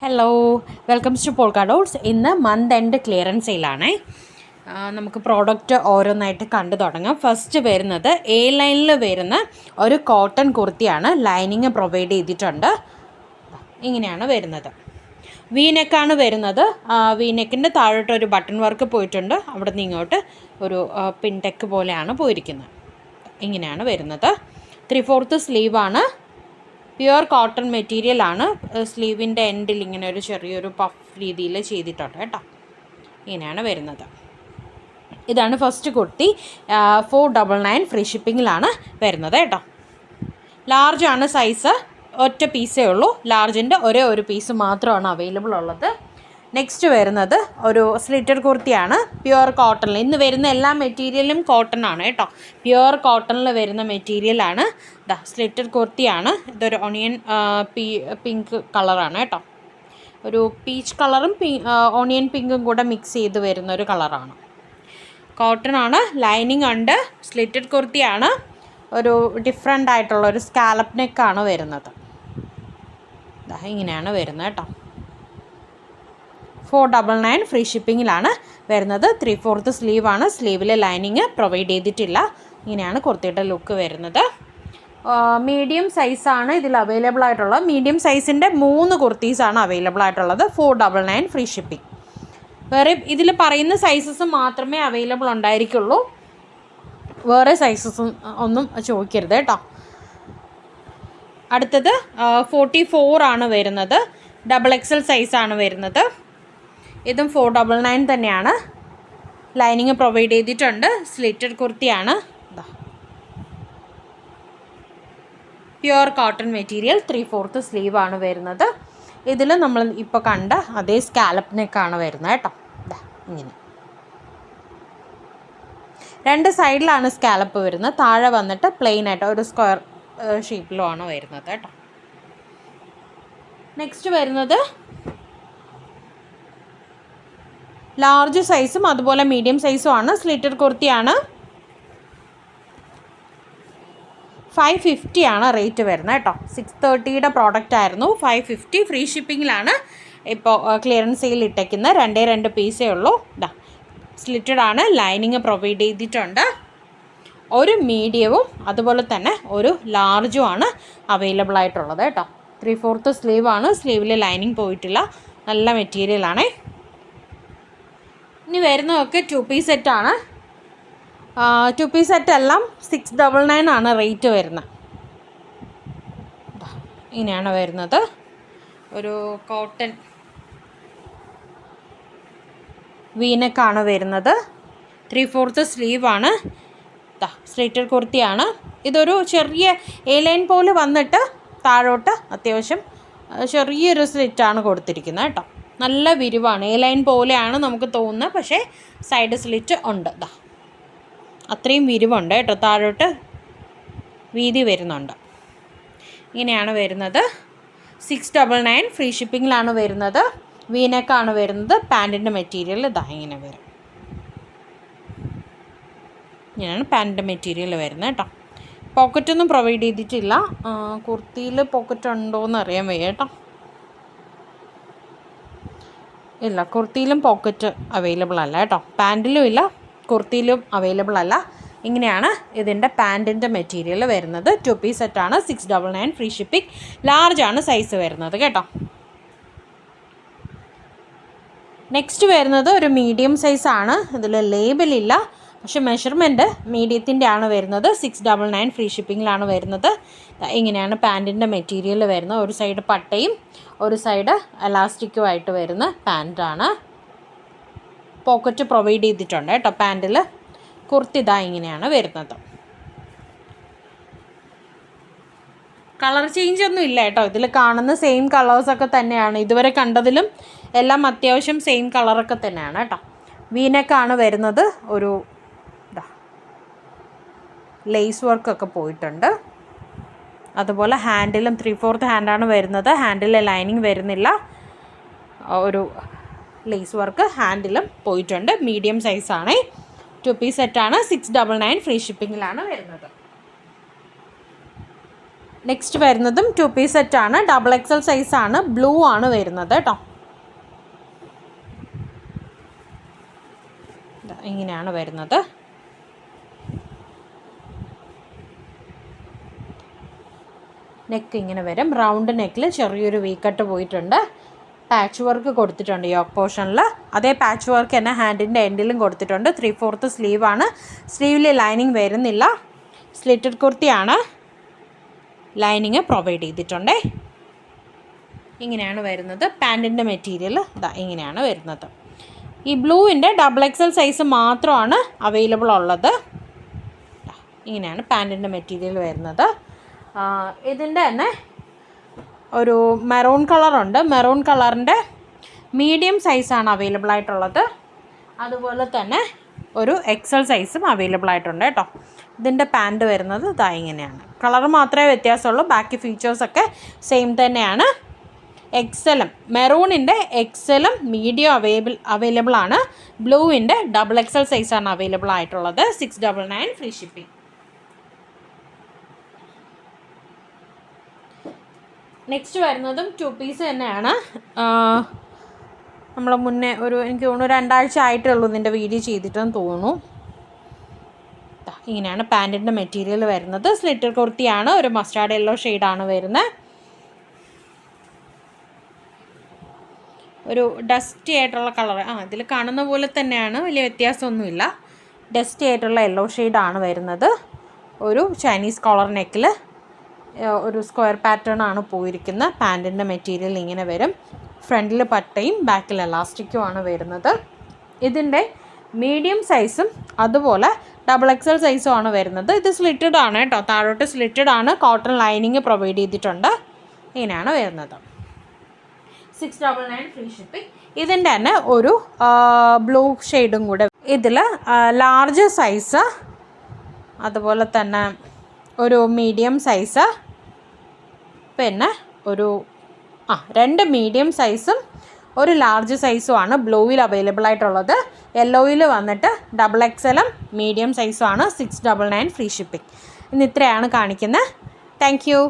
Hello, welcomes to polka dots. ഇന്ന് month end clearance സെയിലാണേ. നമുക്ക് പ്രോഡക്റ്റ് ഓരോന്നായിട്ട് കണ്ടു തുടങ്ങാം. ഫസ്റ്റ് വരുന്നത് എ ലൈനിൽ വരുന്ന ഒരു കോട്ടൺ കുർത്തിയാണ്. ലൈനിങ് പ്രൊവൈഡ് ചെയ്തിട്ടുണ്ട്. ഇങ്ങനെയാണ് വരുന്നത്. വീനെക്കാണ് വരുന്നത്. വീനെക്കിൻ്റെ താഴോട്ട് ഒരു ബട്ടൺ വർക്ക് പോയിട്ടുണ്ട്. അവിടെ നിന്ന് ഇങ്ങോട്ട് ഒരു പിൻടെക്ക് പോലെയാണ് പോയിരിക്കുന്നത്. ഇങ്ങനെയാണ് വരുന്നത്. 3/4 സ്ലീവാണ്. പ്യുവർ കോട്ടൺ മെറ്റീരിയലാണ്. സ്ലീവിൻ്റെ എൻഡിൽ ഇങ്ങനെ ഒരു ചെറിയൊരു പഫ് രീതിയിൽ ചെയ്തിട്ടുണ്ട് കേട്ടോ. ഇങ്ങനെയാണ് വരുന്നത്. ഇതാണ് ഫസ്റ്റ് കുർത്തി. 499 ഫ്രീ ഷിപ്പിങ്ങിലാണ് വരുന്നത് കേട്ടോ. ലാർജാണ് സൈസ്. ഒറ്റ പീസേ ഉള്ളൂ. ലാർജിൻ്റെ ഒരേ ഒരു പീസ് മാത്രമാണ് അവൈലബിൾ ഉള്ളത്. നെക്സ്റ്റ് വരുന്നത് ഒരു സ്ലിറ്റഡ് കുർത്തിയാണ്. പ്യുവർ കോട്ടണിൽ ഇന്ന് വരുന്ന എല്ലാ മെറ്റീരിയലും കോട്ടൺ ആണ് കേട്ടോ. പ്യുവർ കോട്ടണിൽ വരുന്ന മെറ്റീരിയലാണ്. സ്ലിറ്റഡ് കുർത്തിയാണ്. ഇതൊരു ഓണിയൻ പിങ്ക് കളറാണ് കേട്ടോ. ഒരു പീച്ച് കളറും ഓണിയൻ പിങ്കും കൂടെ മിക്സ് ചെയ്ത് വരുന്ന ഒരു കളറാണ്. കോട്ടൺ ആണ്. ലൈനിങ് ഉണ്ട്. സ്ലിറ്റഡ് കുർത്തിയാണ്. ഒരു ഡിഫറെൻ്റ് ആയിട്ടുള്ള ഒരു സ്കാലപ്പ് നെക്കാണ് വരുന്നത്. ഇങ്ങനെയാണ് വരുന്നത് കേട്ടോ. 499 ഫ്രീ ഷിപ്പിങ്ങിലാണ് വരുന്നത്. 3/4 സ്ലീവാണ്. സ്ലീവിൽ ലൈനിങ് പ്രൊവൈഡ് ചെയ്തിട്ടില്ല. ഇങ്ങനെയാണ് കുർത്തിയുടെ ലുക്ക് വരുന്നത്. മീഡിയം സൈസാണ് ഇതിൽ അവൈലബിൾ ആയിട്ടുള്ളത്. മീഡിയം സൈസിൻ്റെ 3 കുർത്തീസാണ് അവൈലബിൾ ആയിട്ടുള്ളത്. 499 ഫ്രീ ഷിപ്പിംഗ്. വേറെ ഇതിൽ പറയുന്ന സൈസസ് മാത്രമേ അവൈലബിൾ ഉണ്ടായിരിക്കുള്ളൂ. വേറെ സൈസസും ഒന്നും ചോദിക്കരുത് കേട്ടോ. അടുത്തത് 44 ആണ് വരുന്നത്. XXL സൈസാണ് വരുന്നത്. ഇതും 499 തന്നെയാണ്. ലൈനിങ് പ്രൊവൈഡ് ചെയ്തിട്ടുണ്ട്. സ്ലിറ്റഡ് കുർത്തിയാണ്. Pure cotton material. 3/4 സ്ലീവാണ് വരുന്നത്. ഇതിൽ നമ്മൾ ഇപ്പോൾ കണ്ട അതേ സ്കാലപ്പ് നെക്കാണ് വരുന്നത് കേട്ടോ. ഇങ്ങനെ 2 സൈഡിലാണ് സ്കാലപ്പ് വരുന്നത്. താഴെ വന്നിട്ട് പ്ലെയിൻ ആയിട്ട് ഒരു സ്ക്വയർ ഷേപ്പിലുമാണ് വരുന്നത് കേട്ടോ. നെക്സ്റ്റ് വരുന്നത് ലാർജ് സൈസും അതുപോലെ മീഡിയം സൈസും ആണ്. സ്ലിറ്റഡ് കുർത്തിയാണ്. 550 ആണ് റേറ്റ് വരുന്നത് കേട്ടോ. 630യുടെ പ്രോഡക്റ്റ് ആയിരുന്നു. 550 ഫ്രീ ഷിപ്പിങ്ങിലാണ് ഇപ്പോൾ ക്ലിയറൻസ് സെയിൽ ഇട്ടേക്കുന്നത്. 2 പീസേ ഉള്ളൂ. സ്ലിറ്റഡ് ആണ്. ലൈനിങ് പ്രൊവൈഡ് ചെയ്തിട്ടുണ്ട്. ഒരു മീഡിയവും അതുപോലെ തന്നെ ഒരു ലാർജും ആണ് അവൈലബിൾ ആയിട്ടുള്ളത് കേട്ടോ. 3/4 സ്ലീവാണ്. സ്ലീവിൽ ലൈനിങ് പോയിട്ടില്ല. നല്ല മെറ്റീരിയലാണേ. ഇനി വരുന്നതൊക്കെ 2 പീസ് സെറ്റാണ്. 2 പീസ് സെറ്റ് എല്ലാം 699 ആണ് റേറ്റ് വരുന്നത്. ഇങ്ങനെയാണ് വരുന്നത്. ഒരു കോട്ടൺ വീനക്കാണ് വരുന്നത്. 3/4 സ്ലീവാണ്. സ്ലിറ്റഡ് കുർത്തിയാണ്. ഇതൊരു ചെറിയ എ ലൈൻ പോലെ വന്നിട്ട് താഴോട്ട് അത്യാവശ്യം ചെറിയൊരു സ്ലിറ്റാണ് കൊടുത്തിരിക്കുന്നത് കേട്ടോ. നല്ല വിരിവാണ്. എ ലൈൻ പോലെയാണ് നമുക്ക് തോന്നുന്നത്. പക്ഷേ സൈഡ് സ്ലിറ്റ് ഉണ്ട്. അത്രയും വിരിവുണ്ട് കേട്ടോ. താഴോട്ട് വീതി വരുന്നുണ്ട്. ഇങ്ങനെയാണ് വരുന്നത്. 699 ഫ്രീ ഷിപ്പിങ്ങിലാണ് വരുന്നത്. വീനെക്കാണ് വരുന്നത്. പാൻറ്റിൻ്റെ മെറ്റീരിയൽ ഇങ്ങനെ വരും. ഇങ്ങനെയാണ് പാൻറ്റിൻ്റെ മെറ്റീരിയൽ വരുന്നത് കേട്ടോ. പോക്കറ്റൊന്നും പ്രൊവൈഡ് ചെയ്തിട്ടില്ല. കുർത്തിയിൽ പോക്കറ്റ് ഉണ്ടോയെന്ന് അറിയാൻ വയ്യ കേട്ടോ. ഇല്ല, കുർത്തിയിലും പോക്കറ്റ് അവൈലബിൾ അല്ല കേട്ടോ. പാൻറ്റിലും ഇല്ല, കുർത്തിയിലും അവൈലബിൾ അല്ല. ഇങ്ങനെയാണ് ഇതിൻ്റെ പാൻറ്റിൻ്റെ മെറ്റീരിയൽ വരുന്നത്. 2 പീസ് സെറ്റാണ്. 699 ഫ്രീ ഷിപ്പിംഗ്. ലാർജാണ് സൈസ് വരുന്നത് കേട്ടോ. നെക്സ്റ്റ് വരുന്നത് ഒരു മീഡിയം സൈസാണ്. ഇതിൽ ലേബലില്ല, പക്ഷെ മെഷർമെൻറ്റ് മീഡിയത്തിൻ്റെ ആണ് വരുന്നത്. 699 ഫ്രീ ഷിപ്പിങ്ങിലാണ് വരുന്നത്. ഇങ്ങനെയാണ് പാൻറ്റിൻ്റെ മെറ്റീരിയൽ വരുന്നത്. ഒരു സൈഡ് പട്ടയും ഒരു സൈഡ് എലാസ്റ്റിക്കുമായിട്ട് വരുന്ന പാൻറ്റാണ്. പോക്കറ്റ് പ്രൊവൈഡ് ചെയ്തിട്ടുണ്ട് കേട്ടോ പാൻറ്റിൽ. കുർത്തി ഇങ്ങനെയാണ് വരുന്നത്. കളർ ചേഞ്ച് ഒന്നും ഇല്ല കേട്ടോ. ഇതിൽ കാണുന്ന സെയിം കളേഴ്സൊക്കെ തന്നെയാണ്. ഇതുവരെ കണ്ടതിലും എല്ലാം അത്യാവശ്യം സെയിം കളറൊക്കെ തന്നെയാണ് കേട്ടോ. വീനെക്കാണ് വരുന്നത്. ഒരു ലേസ് വർക്കൊക്കെ പോയിട്ടുണ്ട്. അതുപോലെ ഹാൻഡിലും 3/4 ഹാൻഡാണ് വരുന്നത്. ഹാൻഡിൽ ലൈനിങ് വരുന്നില്ല. ഒരു ലേസ് വർക്ക് ഹാൻഡിലും പോയിട്ടുണ്ട്. മീഡിയം സൈസാണ്. 2 പീസ് സെറ്റാണ്. 699 ഫ്രീ ഷിപ്പിങ്ങിലാണ് വരുന്നത്. നെക്സ്റ്റ് വരുന്നതും 2 പീസ് സെറ്റാണ്. ഡബിൾ എക്സൽ സൈസാണ്. ബ്ലൂ ആണ് വരുന്നത് കേട്ടോ. ഇങ്ങനെയാണ് വരുന്നത്. നെക്ക് ഇങ്ങനെ വരും. റൗണ്ട് നെക്കിൽ ചെറിയൊരു വീക്കട്ട് പോയിട്ടുണ്ട്. പാച്ച് വർക്ക് കൊടുത്തിട്ടുണ്ട് യോക്ക് പോർഷനിൽ. അതേ പാച്ച് വർക്ക് തന്നെ ഹാൻഡിൻ്റെ എൻഡിലും കൊടുത്തിട്ടുണ്ട്. 3/4 സ്ലീവാണ്. സ്ലീവിൽ ലൈനിങ് വരുന്നില്ല. സ്ലിറ്റഡ് കുർത്തിയാണ്. ലൈനിങ് പ്രൊവൈഡ് ചെയ്തിട്ടുണ്ട്. ഇങ്ങനെയാണ് വരുന്നത്. പാൻറ്റിൻ്റെ മെറ്റീരിയൽ ഇങ്ങനെയാണ് വരുന്നത്. ഈ ബ്ലൂവിൻ്റെ ഡബിൾ എക്സൽ സൈസ് മാത്രമാണ് അവൈലബിൾ ഉള്ളത്. ഇങ്ങനെയാണ് പാൻറ്റിൻ്റെ മെറ്റീരിയൽ വരുന്നത്. ഇതിൻ്റെ തന്നെ ഒരു മെറൂൺ കളറുണ്ട്. മെറൂൺ കളറിൻ്റെ മീഡിയം സൈസാണ് അവൈലബിൾ ആയിട്ടുള്ളത്. അതുപോലെ തന്നെ ഒരു എക്സൽ സൈസും അവൈലബിൾ ആയിട്ടുണ്ട് കേട്ടോ. ഇതിൻ്റെ പാൻറ്റ് വരുന്നത് ഇങ്ങനെയാണ്. കളർ മാത്രമേ വ്യത്യാസമുള്ളൂ. ബാക്കി ഫീച്ചേഴ്സൊക്കെ സെയിം തന്നെയാണ്. എക്സലും മെറൂണിൻ്റെ എക്സലും മീഡിയം അവൈലബിൾ ആണ്. ബ്ലൂവിൻ്റെ ഡബിൾ എക്സൽ സൈസാണ് അവൈലബിൾ ആയിട്ടുള്ളത്. 699 ഫ്രീ ഷിപ്പിംഗ്. നെക്സ്റ്റ് വരുന്നതും 2 പീസ് തന്നെയാണ്. നമ്മൾ മുന്നേ എനിക്ക് തോന്നുന്നു 2 ആഴ്ച ആയിട്ടേ ഉള്ളൂ ഇതിൻ്റെ വീഡിയോ ചെയ്തിട്ടെന്ന് തോന്നുന്നു. ഇങ്ങനെയാണ് പാൻറ്റിൻ്റെ മെറ്റീരിയൽ വരുന്നത്. സ്ലിറ്റർ കുർത്തിയാണ്. ഒരു മസ്റ്റാർഡ് യെല്ലോ ഷെയ്ഡാണ് വരുന്നത്. ഒരു ഡസ്റ്റി ആയിട്ടുള്ള കളർ. ഇതിൽ കാണുന്ന പോലെ തന്നെയാണ്. വലിയ വ്യത്യാസമൊന്നുമില്ല. ഡസ്റ്റി ആയിട്ടുള്ള യെല്ലോ ഷെയ്ഡാണ് വരുന്നത്. ഒരു ചൈനീസ് കോളർ നെക്കിൽ ഒരു സ്ക്വയർ പാറ്റേൺ ആണ് പോയിരിക്കുന്നത്. പാൻറ്റിൻ്റെ മെറ്റീരിയൽ ഇങ്ങനെ വരും. ഫ്രണ്ടിൽ പട്ടയും ബാക്കിൽ എലാസ്റ്റിക്കുമാണ് വരുന്നത്. ഇതിൻ്റെ മീഡിയം സൈസും അതുപോലെ ഡബിൾ എക്സൽ സൈസും ആണ് വരുന്നത്. ഇത് സ്ലിറ്റഡ് ആണ് കേട്ടോ. താഴോട്ട് സ്ലിറ്റഡ് ആണ്. കോട്ടൺ ലൈനിങ് പ്രൊവൈഡ് ചെയ്തിട്ടുണ്ട്. ഇങ്ങനെയാണ് വരുന്നത്. 699 ഫ്രീ ഷിപ്പിംഗ്. ഇതിൻ്റെ തന്നെ ഒരു ബ്ലൂ ഷെയ്ഡും കൂടെ. ഇതിൽ ലാർജ് സൈസ്, അതുപോലെ തന്നെ ഒരു മീഡിയം സൈസ്, പിന്നെ ഒരു 2 മീഡിയം സൈസും ഒരു ലാർജ് സൈസുമാണ് ബ്ലൂവിൽ അവൈലബിൾ ആയിട്ടുള്ളത്. യെല്ലോയിൽ വന്നിട്ട് ഡബിൾ എക്സലും മീഡിയം സൈസുമാണ്. 699 free shipping. ഇന്ന് ഇത്രയാണ് കാണിക്കുന്നത്. Thank you.